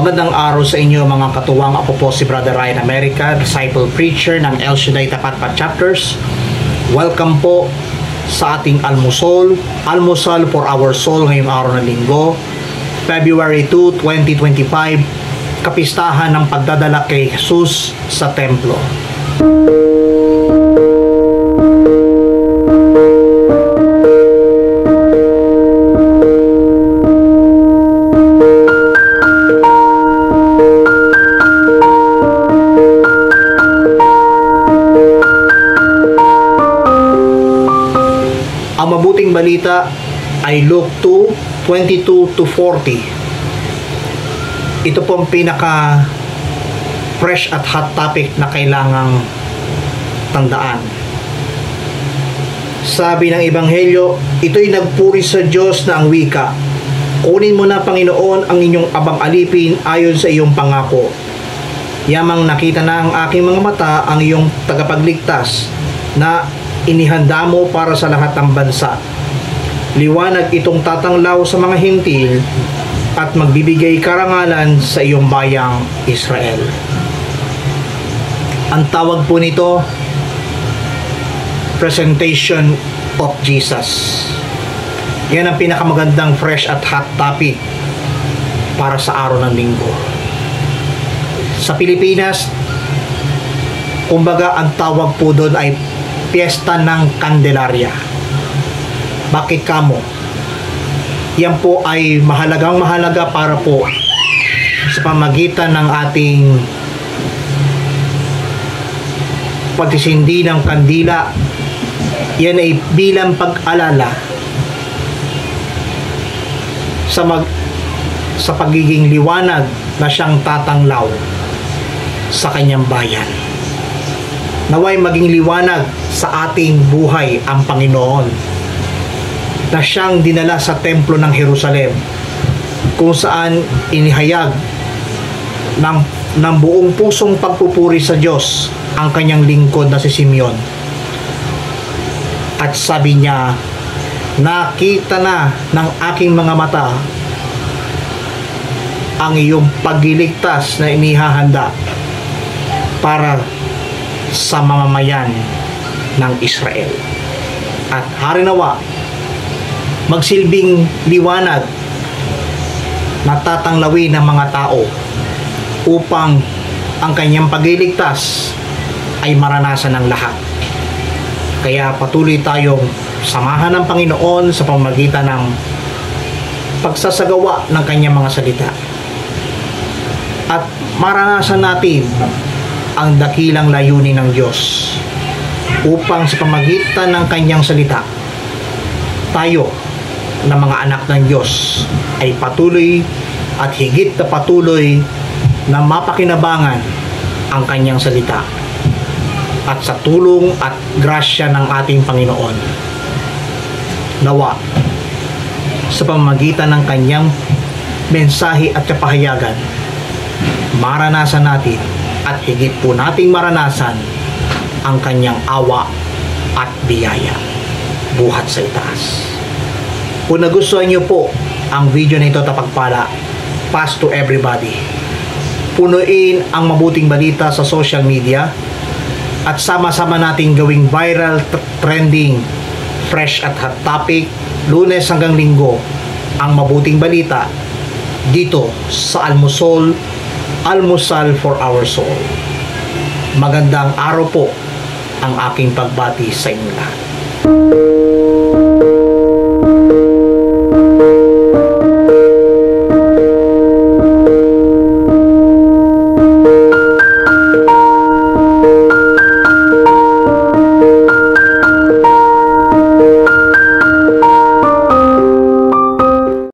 Magandang araw sa inyo mga katuwang. Ako po si Brother Ryan America, disciple preacher ng El Shaddai Tapatpat Chapters. Welcome po sa ating almusal for our soul ngayong araw ng linggo, February 2, 2025, kapistahan ng pagdadala kay Jesus sa templo. Ang mabuting balita ay Luke 2, 22 to 40. Ito po ang pinaka fresh at hot topic na kailangang tandaan. Sabi ng Ebanghelyo, ito'y nagpuri sa Diyos na ang wika. Kunin mo na, Panginoon, ang inyong abang alipin ayon sa iyong pangako. Yamang nakita na ang aking mga mata ang iyong tagapagligtas na inihanda mo para sa lahat ng bansa. Liwanag itong tatanglaw sa mga hintil at magbibigay karangalan sa iyong bayang Israel. Ang tawag po nito, Presentation of Jesus. Yan ang pinakamagandang fresh at hot topic para sa araw ng linggo. Sa Pilipinas, kumbaga ang tawag po doon ay Piyesta ng Candelaria. Bakit kamo? Yan po ay mahalaga para po sa pamagitan ng ating pagtitindi ng kandila. Yan ay bilang pag-alala sa pagiging liwanag na siyang tatanglaw sa kanyang bayan. Naway maging liwanag sa ating buhay ang Panginoon na siyang dinala sa templo ng Jerusalem, kung saan inihayag ng buong pusong pagpupuri sa Diyos ang kanyang lingkod na si Simeon. At sabi niya, nakita na ng aking mga mata ang iyong pagliligtas na inihahanda para sa mamamayan ng Israel. At harinawa, magsilbing liwanag na tatanglawin ng mga tao upang ang kanyang pagliligtas ay maranasan ng lahat. Kaya patuloy tayong samahan ng Panginoon sa pamamagitan ng pagsasagawa ng kanyang mga salita. At maranasan natin ang dakilang layunin ng Diyos upang sa pamamagitan ng kanyang salita, tayo na mga anak ng Diyos ay patuloy at higit na patuloy na mapakinabangan ang kanyang salita at sa tulong at grasya ng ating Panginoon. Nawa, sa pamamagitan ng kanyang mensahe at kapahayagan, maranasan natin at higit po nating maranasan ang kanyang awa at biyaya buhat sa itaas. Kung nagustuhan niyo po ang video na ito, tapagpala, pass to everybody. Punuin ang mabuting balita sa social media at sama-sama nating gawing viral, trending, fresh at hot topic, Lunes hanggang Linggo, ang mabuting balita dito sa Almusal for our soul. Magandang araw po ang aking pagbati sa inyo lahat.